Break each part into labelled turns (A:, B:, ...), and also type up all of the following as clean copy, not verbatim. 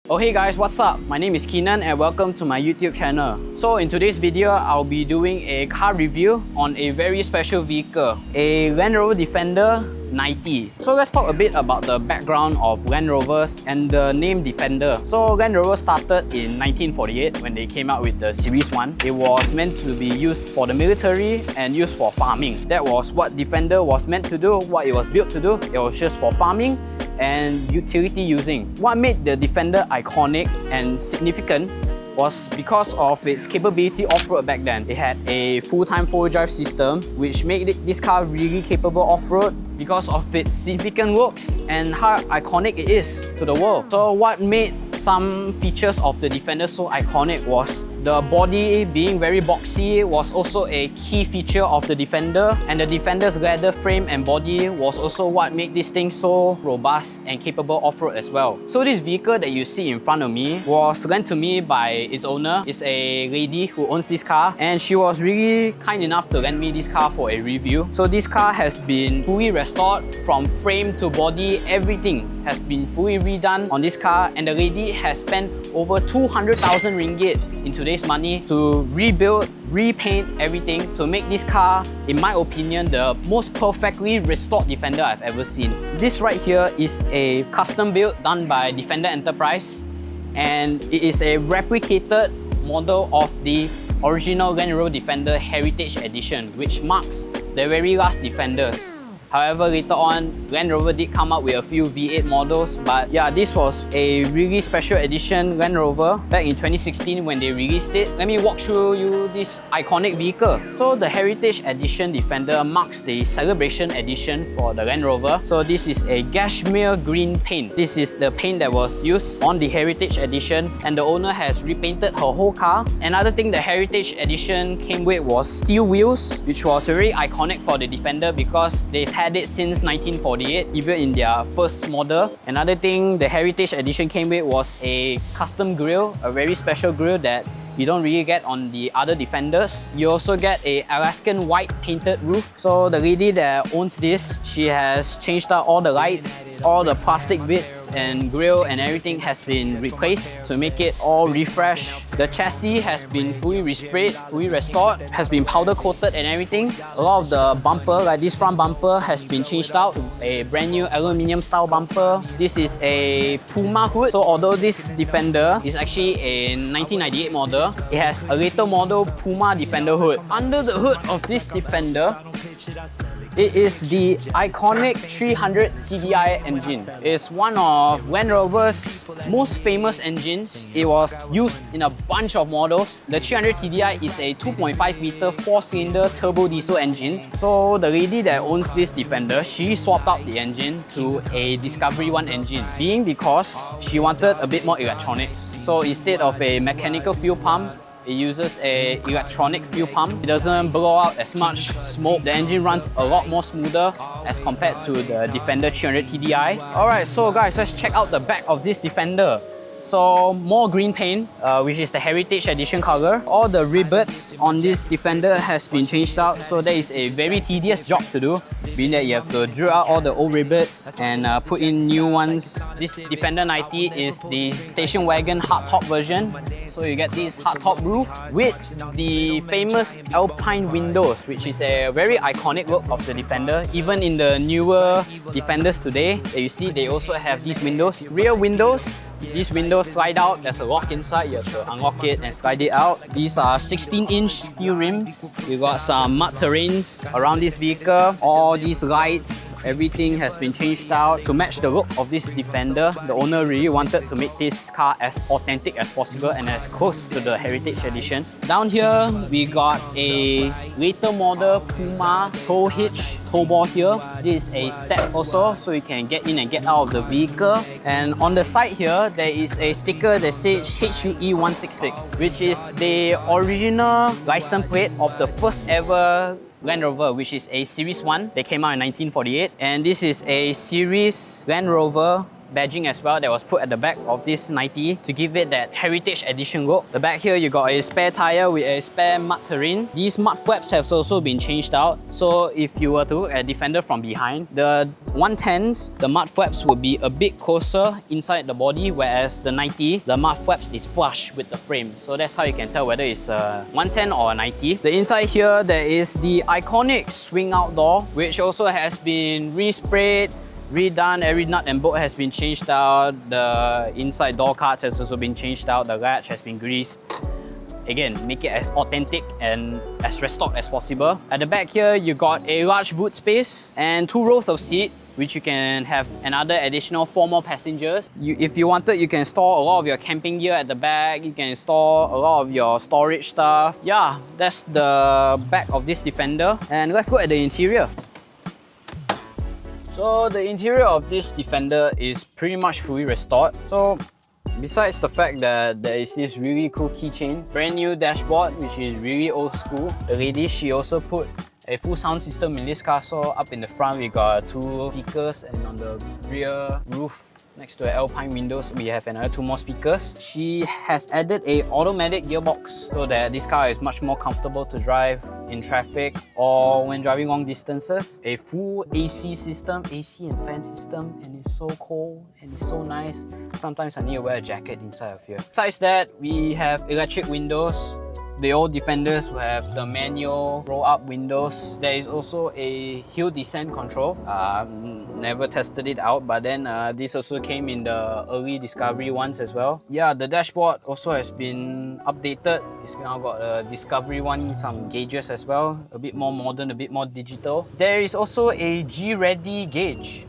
A: Oh hey guys, what's up? My name is Keenan and welcome to my YouTube channel. So in today's video, I'll be doing a car review on a very special vehicle, a Land Rover Defender 90. So let's talk a bit about the background of Land Rovers and the name Defender. So Land Rover started in 1948 when they came out with the Series 1. It was meant to be used for the military and used for farming. That was what Defender was meant to do, what it was built to do. It was just for farming and utility using. What made the Defender iconic and significant was because of its capability off-road back then. It had a full-time four-wheel drive system which made this car really capable off-road because of its significant looks and how iconic it is to the world. So what made some features of the Defender so iconic was the body being very boxy was also a key feature of the Defender, and the Defender's leather frame and body was also what made this thing so robust and capable off-road as well. So this vehicle that you see in front of me was lent to me by its owner. It's a lady who owns this car and she was really kind enough to lend me this car for a review. So this car has been fully restored from frame to body. Everything has been fully redone on this car, and the lady has spent over 200,000 ringgit in today's money to rebuild, repaint everything to make this car, in my opinion, the most perfectly restored Defender I've ever seen. This right here is a custom build done by Defender Enterprise, and it is a replicated model of the original Land Rover Defender Heritage Edition, which marks the very last Defenders. However, later on, Land Rover did come up with a few V8 models, but yeah, this was a really special edition Land Rover back in 2016 when they released it. Let me walk through you this iconic vehicle. So the Heritage Edition Defender marks the celebration edition for the Land Rover. So this is a cashmere green paint. This is the paint that was used on the Heritage Edition, and the owner has repainted her whole car. Another thing the Heritage Edition came with was steel wheels, which was very iconic for the Defender because they've had it since 1948, even in their first model. Another thing the Heritage Edition came with was a custom grille, a very special grille that you don't really get on the other Defenders. You also get a Alaskan white painted roof. So the lady that owns this, she has changed out all the lights, all the plastic bits and grille and everything has been replaced to make it all refreshed. The chassis has been fully resprayed, fully restored, has been powder coated and everything. A lot of the bumper, like this front bumper, has been changed out to a brand new aluminium style bumper. This is a Puma hood. So although this Defender is actually a 1998 model, it has a later model Puma Defender hood. Under the hood of this Defender, it is the iconic 300 TDI engine. It's one of Land Rover's most famous engines. It was used in a bunch of models. The 300 TDI is a 2.5 litre 4-cylinder turbo diesel engine. So the lady that owns this Defender, she swapped out the engine to a Discovery 1 engine, being because she wanted a bit more electronics. So instead of a mechanical fuel pump, it uses an electronic fuel pump. It doesn't blow out as much smoke. The engine runs a lot more smoother as compared to the Defender 300 TDI. Alright, so guys, let's check out the back of this Defender. So more green paint, which is the Heritage Edition color. All the rivets on this Defender has been changed out, so that is a very tedious job to do, being that you have to drill out all the old rivets and put in new ones. This Defender 90 is the station wagon hardtop version. So you get this hardtop roof with the famous Alpine windows, which is a very iconic look of the Defender. Even in the newer Defenders today, that you see, they also have these windows. Rear windows, these windows slide out. There's a lock inside. You have to unlock it and slide it out. These are 16-inch steel rims. You got some mud terrains around this vehicle. All these lights, everything has been changed out to match the look of this Defender. The owner really wanted to make this car as authentic as possible and as close to the Heritage Edition. Down here, we got a later model Puma tow hitch tow bar here. This is a step also, so you can get in and get out of the vehicle. And on the side here, there is a sticker that says HUE166, which is the original license plate of the first ever Land Rover, which is a Series 1. They came out in 1948. And this is a Series Land Rover badging as well that was put at the back of this 90 to give it that heritage edition look. The back here, you got a spare tire with a spare mud terrain. These mud flaps have also been changed out. So if you were to look at Defender from behind, the 110s, the mud flaps would be a bit closer inside the body, whereas the 90, the mud flaps is flush with the frame. So that's how you can tell whether it's a 110 or a 90. The inside here, there is the iconic swing out door, which also has been resprayed, redone. Every nut and bolt has been changed out. The inside door cards has also been changed out. The latch has been greased. Again, make it as authentic and as restored as possible. At the back here, you got a large boot space and 2 rows of seat, which you can have another additional 4 more passengers. If you wanted, you can store a lot of your camping gear at the back. You can store a lot of your storage stuff. Yeah, that's the back of this Defender. And let's look at the interior. So the interior of this Defender is pretty much fully restored. So besides the fact that there is this really cool keychain, brand new dashboard, which is really old school. The lady, she also put a full sound system in this car. So up in the front, we got 2 speakers, and on the rear roof, next to the Alpine windows, we have another 2 more speakers. She has added a automatic gearbox so that this car is much more comfortable to drive in traffic or when driving long distances. A full AC system, AC and fan system, and it's so cold and it's so nice. Sometimes I need to wear a jacket inside of here. Besides that, we have electric windows. The old Defenders will have the manual roll-up windows. There is also a hill descent control. Never tested it out, but then this also came in the early Discovery ones as well. Yeah, the dashboard also has been updated. It's now got a Discovery one, some gauges as well. A bit more modern, a bit more digital. There is also a G-Ready gauge.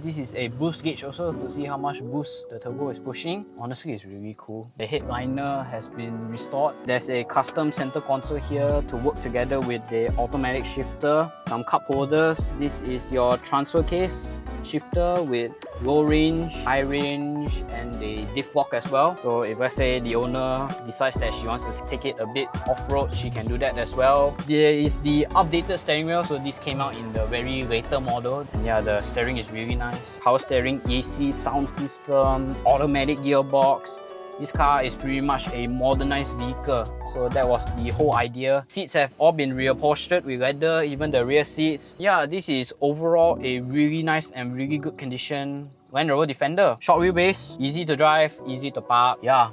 A: This is a boost gauge also to see how much boost the turbo is pushing. Honestly, it's really cool. The headliner has been restored. There's a custom center console here to work together with the automatic shifter. Some cup holders. This is your transfer case shifter with low range, high range, and the diff lock as well. So if let's say the owner decides that she wants to take it a bit off-road, she can do that as well. There is the updated steering wheel. So this came out in the very later model. And yeah, the steering is really nice. Power steering, AC, sound system, automatic gearbox. This car is pretty much a modernized vehicle. So that was the whole idea. Seats have all been reupholstered with leather, even the rear seats. Yeah, this is overall a really nice and really good condition Land Rover Defender. Short wheelbase, easy to drive, easy to park. Yeah,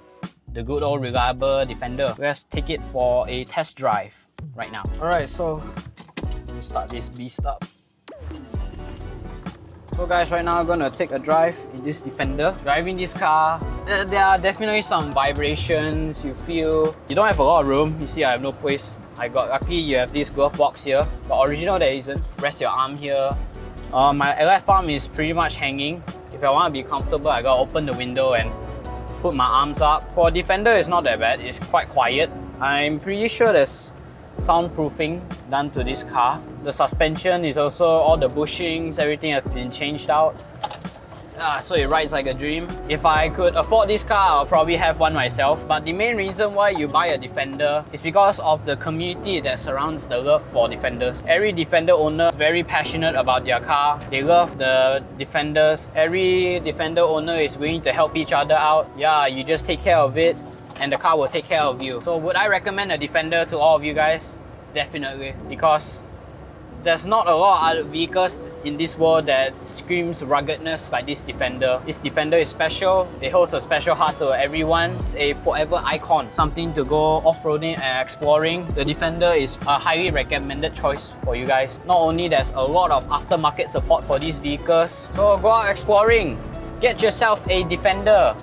A: the good old reliable Defender. Let's take it for a test drive right now. Alright, so let me start this beast up. So guys, right now I'm gonna take a drive in this Defender. Driving this car, there are definitely some vibrations. You feel you don't have a lot of room. You see, I have no place. Luckily you have this glove box here. The original there isn't. Rest your arm here. My left arm is pretty much hanging. If I want to be comfortable, I gotta open the window and put my arms up. For Defender, it's not that bad. It's quite quiet. I'm pretty sure there's soundproofing done to this car. The suspension is also, all the bushings, everything has been changed out. So it rides like a dream. If I could afford this car, I'll probably have one myself. But the main reason why you buy a Defender is because of the community that surrounds the love for Defenders. Every Defender owner is very passionate about their car. They love the Defenders. Every Defender owner is willing to help each other out. Yeah, you just take care of it and the car will take care of you. So would I recommend a Defender to all of you guys? Definitely, because there's not a lot of other vehicles in this world that screams ruggedness like this Defender. This Defender is special. It holds a special heart to everyone. It's a forever icon, something to go off-roading and exploring. The Defender is a highly recommended choice for you guys. Not only there's a lot of aftermarket support for these vehicles, so go out exploring. Get yourself a Defender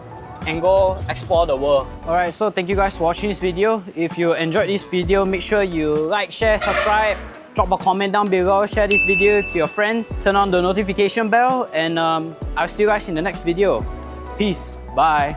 A: and go explore the world. Alright, so thank you guys for watching this video. If you enjoyed this video, make sure you like, share, subscribe, drop a comment down below, share this video to your friends, turn on the notification bell, and I'll see you guys in the next video. Peace, bye.